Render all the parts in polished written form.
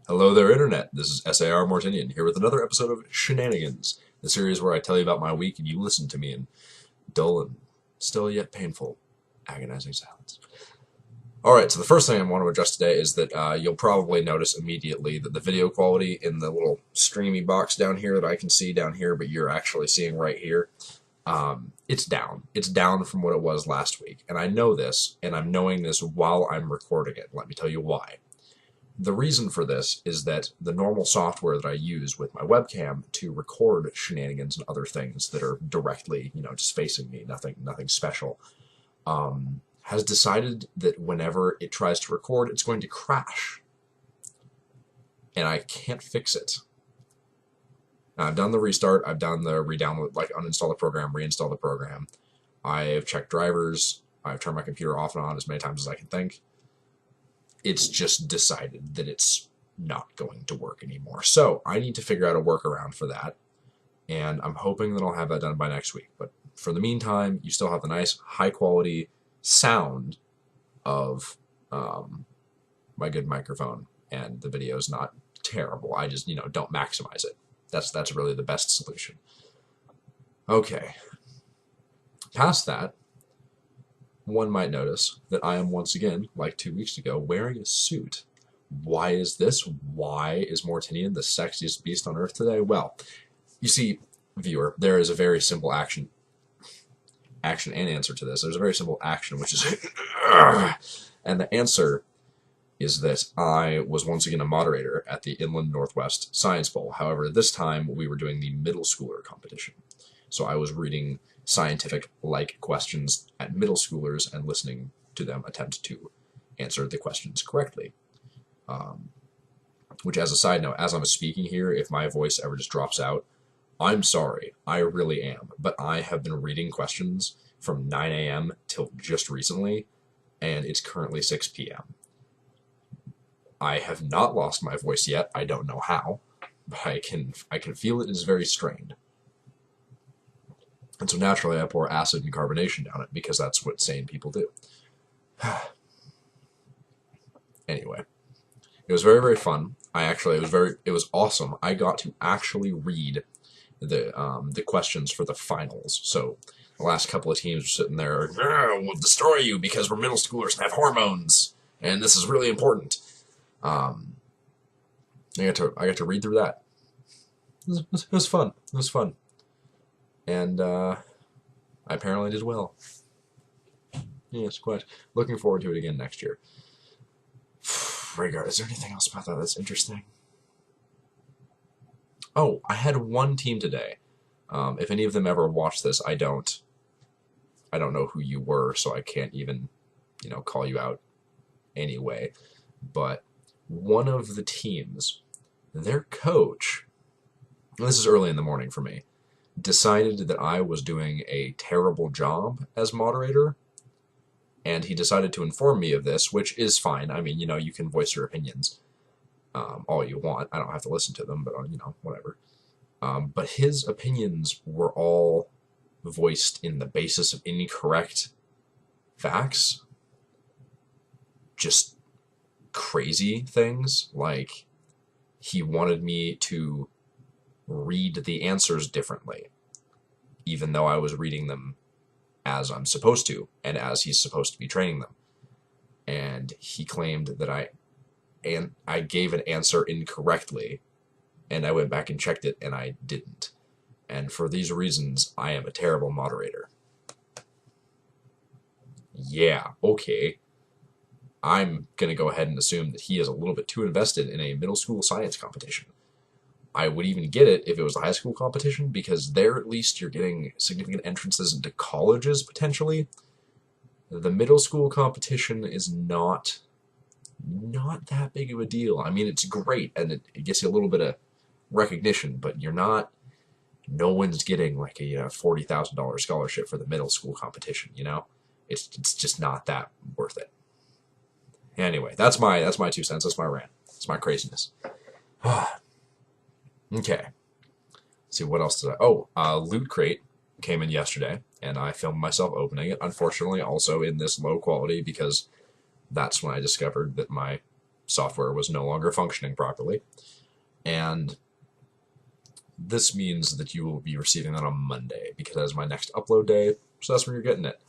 Hello there, Internet. This is SAR Mortinian here with another episode of Shenanigans, the series where I tell you about my week and you listen to me in dull and still yet painful, agonizing silence. Alright, so the first thing I want to address today is that you'll probably notice immediately that the video quality in the little streamy box down here that I can see down here, but you're actually seeing right here, it's down. It's down from what it was last week. And I know this, and I'm knowing this while I'm recording it. Let me tell you why. The reason for this is that the normal software that I use with my webcam to record shenanigans and other things that are directly, just facing me, nothing special, has decided that whenever it tries to record, it's going to crash. And I can't fix it. Now, I've done the restart, I've done the re-download, like uninstall the program, reinstall the program. I've checked drivers, I've turned my computer off and on as many times as I can think. It's just decided that it's not going to work anymore. So I need to figure out a workaround for that, and I'm hoping that I'll have that done by next week. But for the meantime, you still have the nice, high-quality sound of my good microphone, and the video's not terrible. I just, don't maximize it. That's really the best solution. Okay. Past that, one might notice that I am once again, like 2 weeks ago, wearing a suit. Why is this? Why is Mortinian the sexiest beast on Earth today? Well, you see, viewer, there is a very simple action and answer to this. There's a very simple action, which is and the answer is that I was once again a moderator at the Inland Northwest Science Bowl. However, this time we were doing the middle schooler competition. So I was reading scientific-like questions at middle schoolers and listening to them attempt to answer the questions correctly. Which, as a side note, as I'm speaking here, if my voice ever just drops out, I'm sorry. I really am. But I have been reading questions from 9 a.m. till just recently, and it's currently 6 p.m. I have not lost my voice yet. I don't know how, but I can feel it is very strained. And so naturally I pour acid and carbonation down it because that's what sane people do. Anyway, it was very, very fun. It was awesome. I got to actually read the questions for the finals. So the last couple of teams were sitting there, we'll destroy you because we're middle schoolers and have hormones, and this is really important. I got to read through that. It was fun. It was fun. And I apparently did well. Yes, quite. Looking forward to it again next year. Is there anything else about that that's interesting? Oh, I had one team today. If any of them ever watch this, I don't know who you were, so I can't even, call you out anyway. But one of the teams, their coach, and this is early in the morning for me, decided that I was doing a terrible job as moderator, and he decided to inform me of this, which is fine. I mean, you can voice your opinions all you want. I don't have to listen to them, but, whatever. But his opinions were all voiced in the basis of incorrect facts. Just crazy things, like he wanted me to read the answers differently, even though I was reading them as I'm supposed to, and as he's supposed to be training them. And he claimed that I gave an answer incorrectly, and I went back and checked it, and I didn't. And for these reasons, I am a terrible moderator. Yeah, okay. I'm going to go ahead and assume that he is a little bit too invested in a middle school science competition. I would even get it if it was a high school competition, because there at least you're getting significant entrances into colleges, potentially. The middle school competition is not that big of a deal. I mean, it's great, and it gets you a little bit of recognition, but no one's getting like a $40,000 scholarship for the middle school competition, It's just not that worth it. Anyway, that's my 2 cents, that's my rant. That's my craziness. Okay. Let's see, what else did Loot Crate came in yesterday, and I filmed myself opening it. Unfortunately, also in this low quality, because that's when I discovered that my software was no longer functioning properly. And this means that you will be receiving that on Monday, because that is my next upload day, so that's when you're getting it.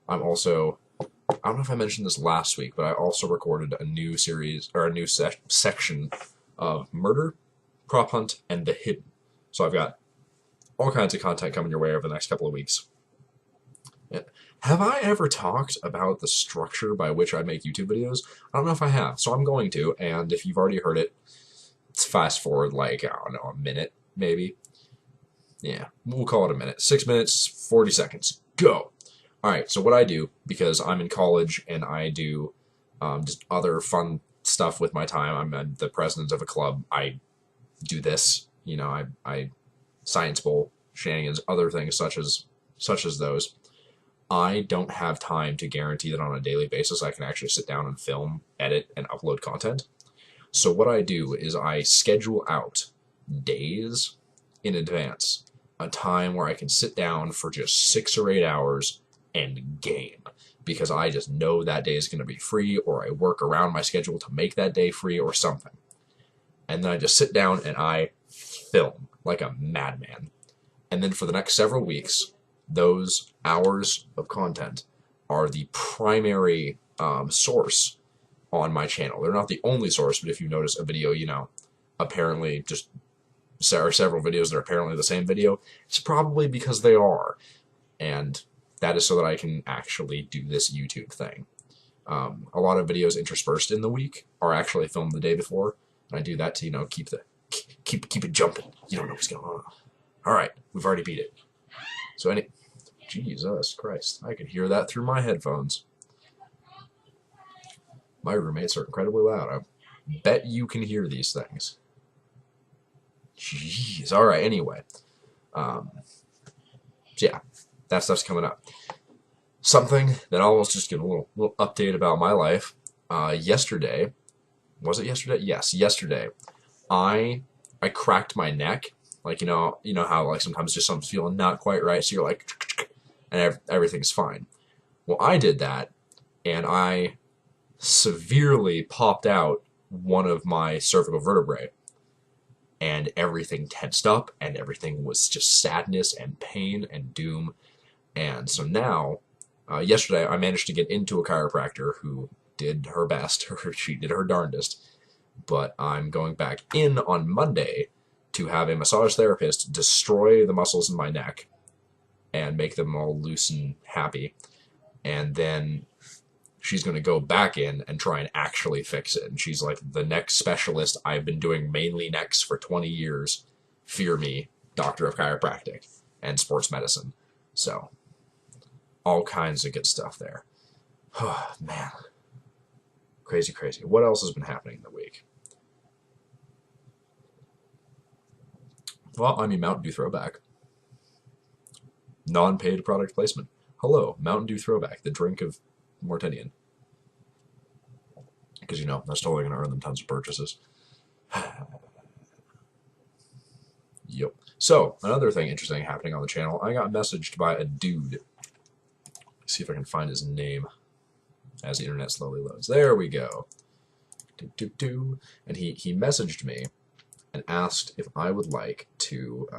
I'm also, I don't know if I mentioned this last week, but I also recorded a new series, or a new section of Murder, Prop Hunt, and The Hidden. So I've got all kinds of content coming your way over the next couple of weeks. Have I ever talked about the structure by which I make YouTube videos? I don't know if I have, so I'm going to, and if you've already heard it, let's fast forward like, I don't know, a minute, maybe. Yeah, we'll call it a minute. 6 minutes, 40 seconds. Go! Alright, so what I do, because I'm in college and I do just other fun stuff with my time, I'm the president of a club, I do this, you know, I Science Bowl, Shenanigans, other things such as those. I don't have time to guarantee that on a daily basis I can actually sit down and film, edit, and upload content. So what I do is I schedule out days in advance, a time where I can sit down for just 6 or 8 hours and game, because I just know that day is going to be free, or I work around my schedule to make that day free or something. And then I just sit down and I film like a madman. And then for the next several weeks, those hours of content are the primary source on my channel. They're not the only source, but if you notice a video, you know, apparently just several videos that are apparently the same video, it's probably because they are. And that is so that I can actually do this YouTube thing. A lot of videos interspersed in the week are actually filmed the day before, and I do that to, you know, keep it jumping. You don't know what's going on. All right, we've already beat it. So Jesus Christ, I can hear that through my headphones. My roommates are incredibly loud. I bet you can hear these things. Jeez. All right. Anyway, so yeah, that stuff's coming up. Something that I'll just give a little update about my life. Yesterday, was it yesterday? Yes, yesterday. I cracked my neck. Like, you know how like sometimes just something's feeling not quite right, so you're like, and everything's fine. Well, I did that, and I severely popped out one of my cervical vertebrae, and everything tensed up, and everything was just sadness and pain and doom. And so now, yesterday I managed to get into a chiropractor who did her best, she did her darndest, but I'm going back in on Monday to have a massage therapist destroy the muscles in my neck and make them all loose and happy, and then she's going to go back in and try and actually fix it. And she's like the neck specialist. I've been doing mainly necks for 20 years. Fear me, doctor of chiropractic and sports medicine. So, all kinds of good stuff there. Oh, man. Crazy, crazy. What else has been happening in the week? Well, I mean, Mountain Dew Throwback. Non-paid product placement. Hello, Mountain Dew Throwback, the drink of Mortinian. Because, you know, that's totally going to earn them tons of purchases. Yep. So, another thing interesting happening on the channel, I got messaged by a dude. Let's see if I can find his name as the internet slowly loads. There we go. And he messaged me and asked if I would like to,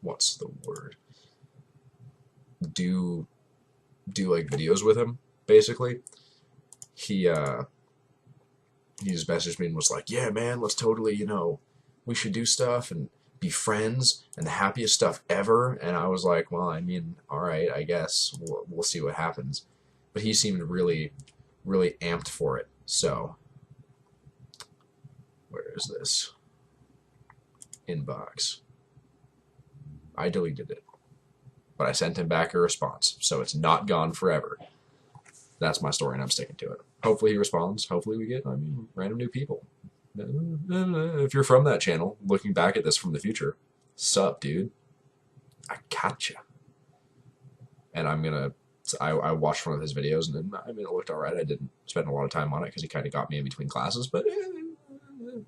what's the word? Do like videos with him, basically. He just messaged me and was like, yeah, man, let's totally, you know, we should do stuff and be friends and the happiest stuff ever. And I was like, well, I mean, all right, I guess we'll see what happens. But he seemed really, really amped for it. So, where is this? Inbox. I deleted it. But I sent him back a response. So it's not gone forever. That's my story, and I'm sticking to it. Hopefully he responds. Hopefully we get, random new people. If you're from that channel, looking back at this from the future, sup, dude? I gotcha. And I watched one of his videos, and it looked alright. I didn't spend a lot of time on it because he kind of got me in between classes, but it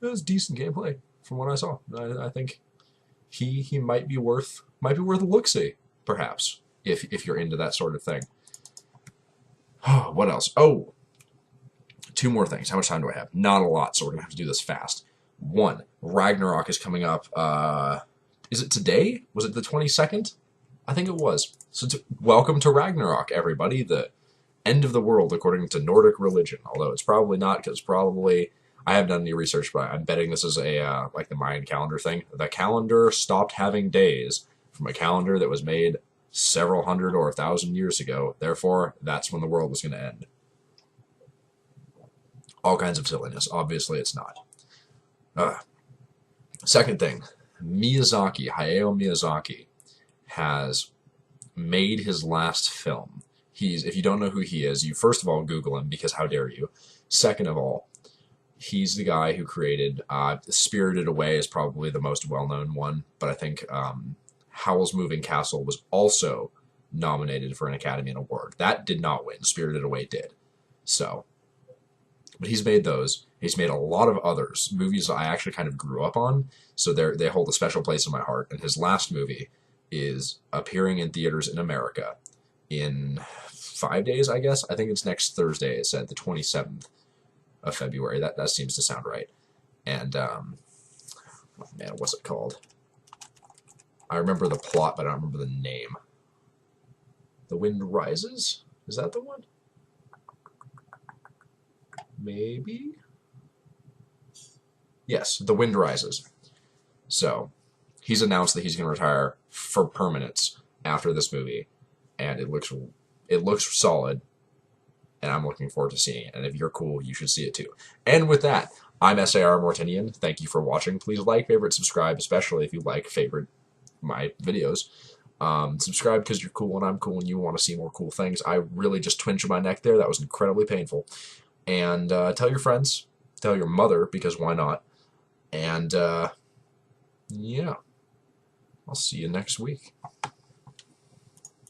was decent gameplay from what I saw. I think he might be worth a look-see, perhaps, if you're into that sort of thing. What else? Oh, Two more things. How much time do I have? Not a lot, so we're going to have to do this fast. One, Ragnarok is coming up. Is it today? Was it the 22nd? I think it was. So welcome to Ragnarok, everybody. The end of the world, according to Nordic religion. Although it's probably not, because probably... I haven't done any research, but I'm betting this is a like the Mayan calendar thing. The calendar stopped having days from a calendar that was made several hundred or 1,000 years ago. Therefore, that's when the world was going to end. All kinds of silliness. Obviously, it's not. Second thing, Hayao Miyazaki has made his last film. If you don't know who he is, you first of all Google him, because how dare you. Second of all, he's the guy who created Spirited Away is probably the most well-known one, but I think Howl's Moving Castle was also nominated for an Academy Award. That did not win. Spirited Away did. So, but he's made those. He's made a lot of others, movies I actually kind of grew up on, so they hold a special place in my heart. And his last movie is appearing in theaters in America in 5 days, I guess. I think it's next Thursday, it said, the 27th. Of February. That seems to sound right. And man, what's it called? I remember the plot, but I don't remember the name. The Wind Rises? Is that the one? Maybe? Yes, The Wind Rises. So, he's announced that he's going to retire for permanence after this movie, and it looks solid. And I'm looking forward to seeing it. And if you're cool, you should see it too. And with that, I'm SAR Mortinian. Thank you for watching. Please like, favorite, subscribe, especially if you like my videos. Subscribe because you're cool and I'm cool and you want to see more cool things. I really just twinged my neck there. That was incredibly painful. And tell your friends. Tell your mother, because why not? And yeah, I'll see you next week.